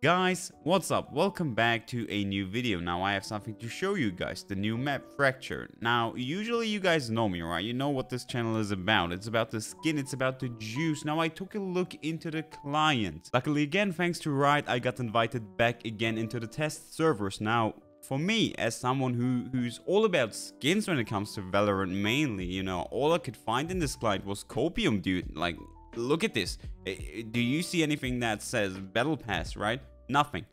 Guys, what's up? Welcome back to a new video. Now I have something to show you guys, the new map Fractured. Now usually you guys know me, right? You know what this channel is about. It's about the skin, it's about the juice. Now I took a look into the client. Luckily again, thanks to Riot, I got invited back again into the test servers. Now for me, as someone who's all about skins when it comes to Valorant mainly, you know, all I could find in this client was copium, dude. Like, look at this. Do you see anything that says Battlepass, right? Nothing.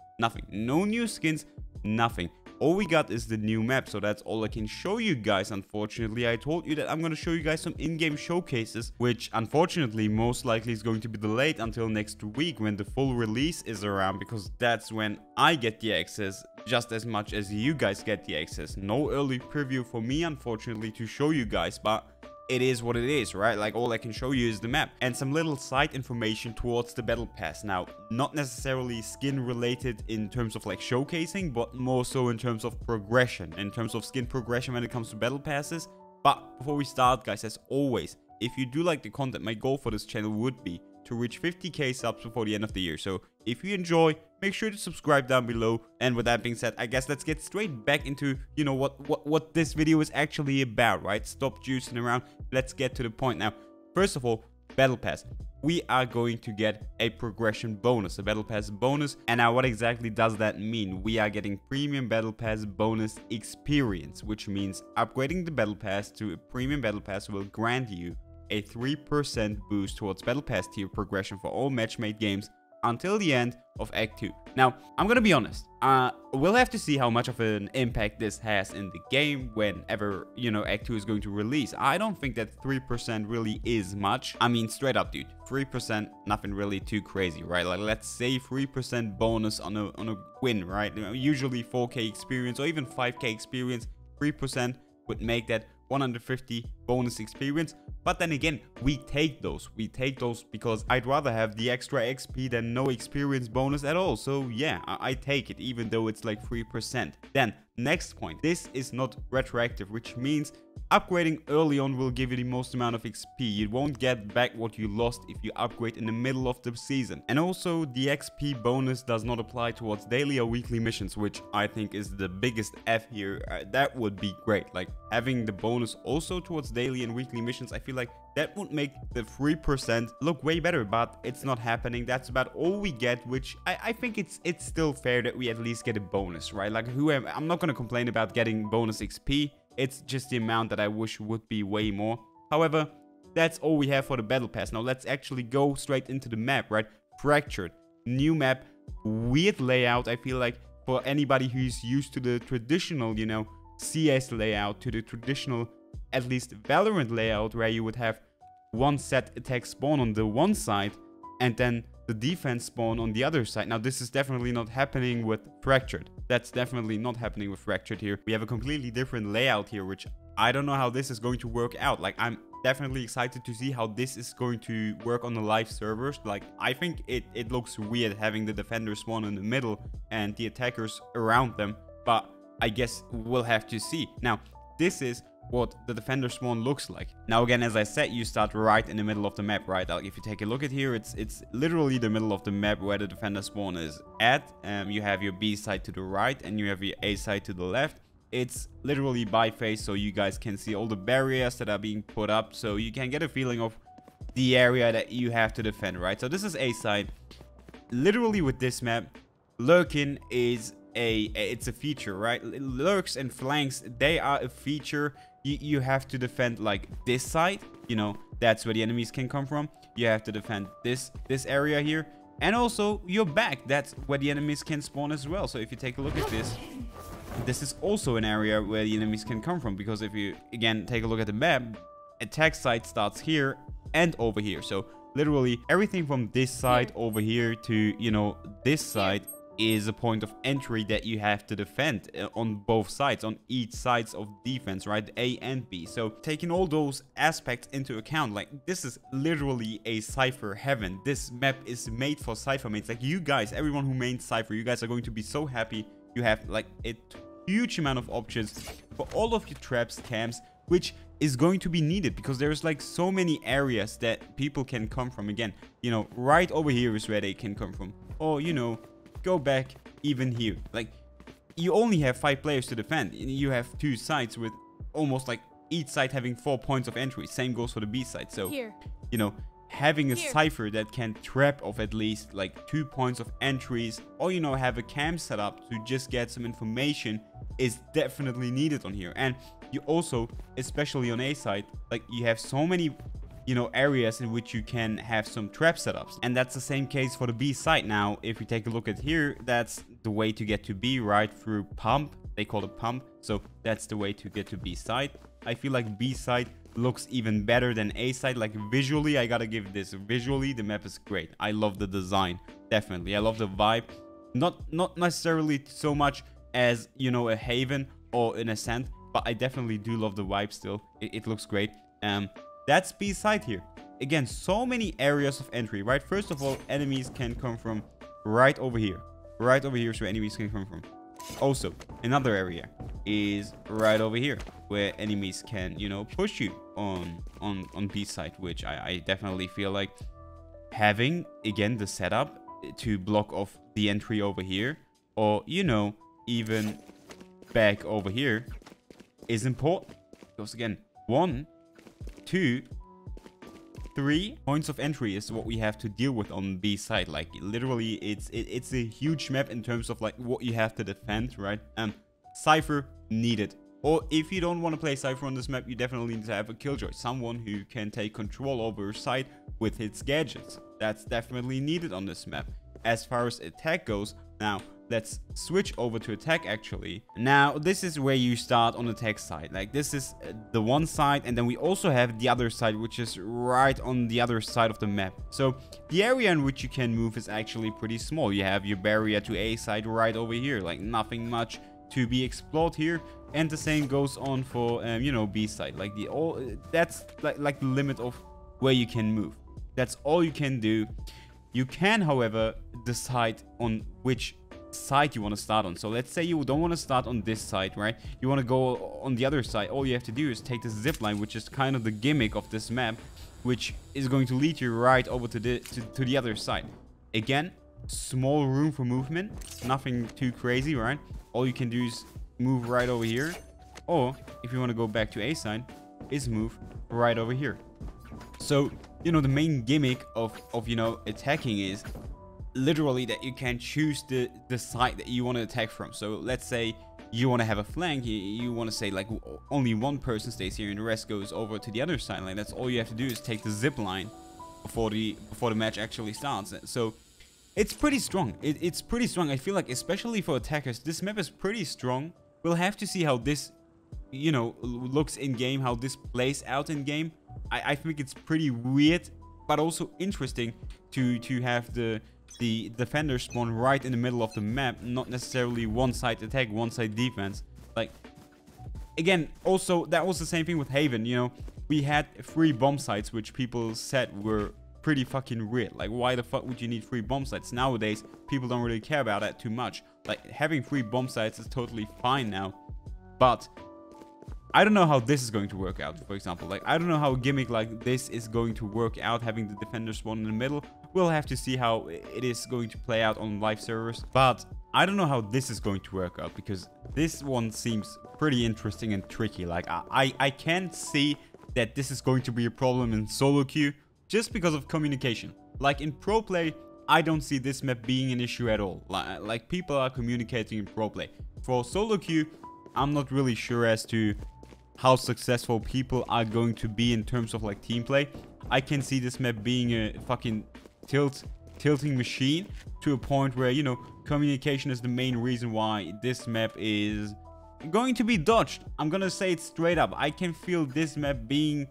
No new skins, nothing. All we got is the new map, so that's all I can show you guys. Unfortunately, I told you that I'm going to show you guys some in-game showcases, which unfortunately most likely is going to be delayed until next week when the full release is around, because that's when I get the access just as much as you guys get the access. No early preview for me, unfortunately, to show you guys, but it is what it is, right? Like, all I can show you is the map and some little side information towards the battle pass. Now, not necessarily skin related in terms of like showcasing, but more so in terms of progression, in terms of skin progression when it comes to battle passes. But before we start, guys, as always, if you do like the content, my goal for this channel would be to reach 50k subs before the end of the year. So if you enjoy, make sure to subscribe down below. And with that being said, I guess let's get straight back into, you know, what this video is actually about, right? Stop juicing around. Let's get to the point now. First of all, Battle Pass. We are going to get a progression bonus, a Battle Pass bonus. And now what exactly does that mean? We are getting premium Battle Pass bonus experience, which means upgrading the Battle Pass to a premium Battle Pass will grant you a 3% boost towards Battle Pass tier progression for all match-made games until the end of Act 2. Now, I'm gonna be honest, we'll have to see how much of an impact this has in the game whenever, you know, Act 2 is going to release. I don't think that 3% really is much. I mean, straight up, dude, 3%, nothing really too crazy, right? Like, let's say 3% bonus on a win, right? You know, usually 4k experience or even 5k experience, 3% would make that 150 bonus experience. But then again, we take those because I'd rather have the extra XP than no experience bonus at all. So yeah, I take it, even though it's like 3%. Then next point, this is not retroactive, which means upgrading early on will give you the most amount of XP. You won't get back what you lost if you upgrade in the middle of the season. And also, the XP bonus does not apply towards daily or weekly missions, which I think is the biggest F here. That would be great. Like, having the bonus also towards daily and weekly missions, I feel like that would make the 3% look way better, but it's not happening. That's about all we get, which I think it's still fair that we at least get a bonus, right? Like, I'm not going to complain about getting bonus XP. It's just the amount that I wish would be way more. However, that's all we have for the Battle Pass. Now, let's actually go straight into the map, right? Fractured. New map. Weird layout, I feel like, for anybody who's used to the traditional, you know, CS layout, to the traditional, at least Valorant layout, where you would have one set attack spawn on the one side and then the defense spawn on the other side. Now, this is definitely not happening with Fractured. That's definitely not happening with Fractured here. We have a completely different layout here, which I don't know how this is going to work out. Like, I'm definitely excited to see how this is going to work on the live servers. Like, I think it looks weird having the defenders spawn in the middle and the attackers around them, but I guess we'll have to see. Now, this is what the defender spawn looks like. Now again, as I said, you start right in the middle of the map, right? Like, if you take a look at here, it's literally the middle of the map where the defender spawn is at. You have your B side to the right and you have your A side to the left. It's literally by face, so you guys can see all the barriers that are being put up, so you can get a feeling of the area that you have to defend, right? So this is A side. Literally with this map, lurking is it's a feature, right? Lurks and flanks, they are a feature. You have to defend like this side, you know, that's where the enemies can come from. You have to defend this area here, and also your back, that's where the enemies can spawn as well. So if you take a look at this is also an area where the enemies can come from, because if you again take a look at the map, attack side starts here and over here. So literally everything from this side over here to, you know, this side is a point of entry that you have to defend on both sides, on each sides of defense, right? A and B. So taking all those aspects into account, like, this is literally a Cypher heaven. This map is made for Cypher mates. Like, you guys, everyone who mains Cypher, you guys are going to be so happy. You have like a huge amount of options for all of your traps, camps, which is going to be needed because there's like so many areas that people can come from. Again, you know, right over here is where they can come from, or, you know, go back even here. Like, you only have 5 players to defend. You have 2 sides with almost like each side having 4 points of entry. Same goes for the B side. So, you know, having a cipher that can trap of at least like 2 points of entries, or, you know, have a cam set up to just get some information is definitely needed on here. And you also, especially on A side, like, you have so many, you know, areas in which you can have some trap setups. And that's the same case for the B side. Now, if we take a look at here, that's the way to get to B, right? Through pump. They call it pump. So that's the way to get to B side. I feel like B side looks even better than A side. Like, visually, I gotta give this. Visually, the map is great. I love the design. Definitely. I love the vibe. Not necessarily so much as, you know, a Haven or an Ascent, but I definitely do love the vibe still. It looks great. That's B side here. Again, so many areas of entry, right? First of all, enemies can come from right over here. Right over here is where enemies can come from. Also, another area is right over here, where enemies can, you know, push you on B side, which I definitely feel like having, again, the setup to block off the entry over here, or, you know, even back over here is important. Because, again, 1, 2, 3 points of entry is what we have to deal with on B side. Like, literally, it's a huge map in terms of like what you have to defend, right? Cypher needed. Or if you don't want to play Cypher on this map, you definitely need to have a Killjoy, someone who can take control over your side with his gadgets. That's definitely needed on this map. As far as attack goes, now let's switch over to attack actually. Now, this is where you start on the attack side. Like, this is the one side, and then we also have the other side, which is right on the other side of the map. So the area in which you can move is actually pretty small. You have your barrier to A side right over here. Like, nothing much to be explored here. And the same goes on for, you know, B side. Like, that's like the limit of where you can move. That's all you can do. You can, however, decide on which side you want to start on. So let's say you don't want to start on this side, right? You want to go on the other side. All you have to do is take the zip line, which is kind of the gimmick of this map, which is going to lead you right over to the other side. Again, small room for movement, nothing too crazy, right? All you can do is move right over here, or if you want to go back to A side, is move right over here. So, you know, the main gimmick of you know, attacking is literally that you can choose the side that you want to attack from. So let's say you want to have a flank, you want to say like only one person stays here and the rest goes over to the other side. Like, that's all you have to do is take the zip line before the match actually starts. So it's pretty strong. It's pretty strong. I feel like, especially for attackers, this map is pretty strong. We'll have to see how this, you know, looks in game, how this plays out in game. I think it's pretty weird, but also interesting to have the defender spawn right in the middle of the map, not necessarily one side attack, one side defense. Like, again, also that was the same thing with Haven. You know, we had 3 bomb sites, which people said were pretty fucking weird. Like, why the fuck would you need 3 bomb sites? Nowadays, people don't really care about that too much. Like, having 3 bomb sites is totally fine now, but I don't know how this is going to work out, for example. Like, I don't know how a gimmick like this is going to work out, having the defender spawn in the middle. We'll have to see how it is going to play out on live servers. But I don't know how this is going to work out, because this one seems pretty interesting and tricky. Like, I can't see that this is going to be a problem in solo queue just because of communication. Like, in pro play, I don't see this map being an issue at all. Like, people are communicating in pro play. For solo queue, I'm not really sure as to how successful people are going to be in terms of like team play. I can see this map being a fucking tilting machine to a point where, you know, communication is the main reason why this map is going to be dodged. I'm gonna say it straight up. I can feel this map being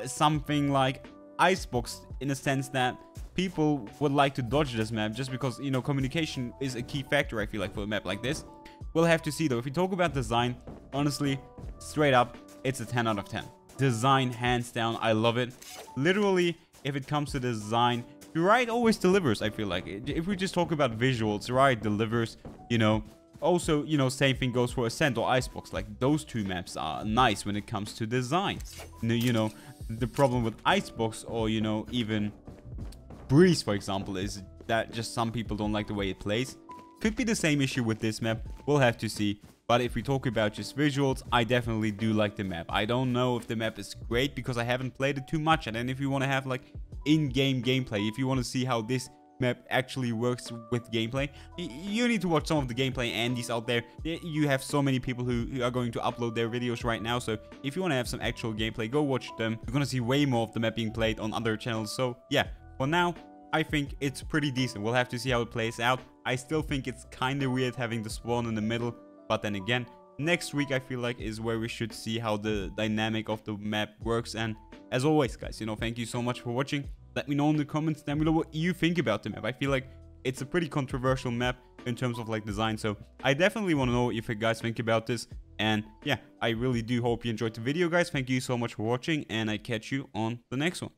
something like Icebox, in a sense that people would like to dodge this map just because, you know, communication is a key factor, I feel like, for a map like this. We'll have to see though. If we talk about design, honestly, straight up, it's a 10 out of 10. Design, hands down, I love it. Literally, if it comes to design, Riot always delivers, I feel like. If we just talk about visuals, Riot delivers, you know. Also, you know, same thing goes for Ascent or Icebox. Like, those 2 maps are nice when it comes to design. You know, the problem with Icebox or, you know, even Breeze, for example, is that just some people don't like the way it plays. Could be the same issue with this map. We'll have to see. But if we talk about just visuals, I definitely do like the map. I don't know if the map is great because I haven't played it too much. And then if you want to have like in-game gameplay, if you want to see how this map actually works with gameplay, you need to watch some of the gameplay Andy's out there. You have so many people who are going to upload their videos right now. So if you want to have some actual gameplay, go watch them. You're going to see way more of the map being played on other channels. So yeah, for now, I think it's pretty decent. We'll have to see how it plays out. I still think it's kind of weird having the spawn in the middle. But then again, next week I feel like is where we should see how the dynamic of the map works. And as always, guys, thank you so much for watching. Let me know in the comments down below what you think about the map. I feel like it's a pretty controversial map in terms of like design. So I definitely want to know what you guys think about this. And yeah, I really do hope you enjoyed the video, guys. Thank you so much for watching, and I catch you on the next one.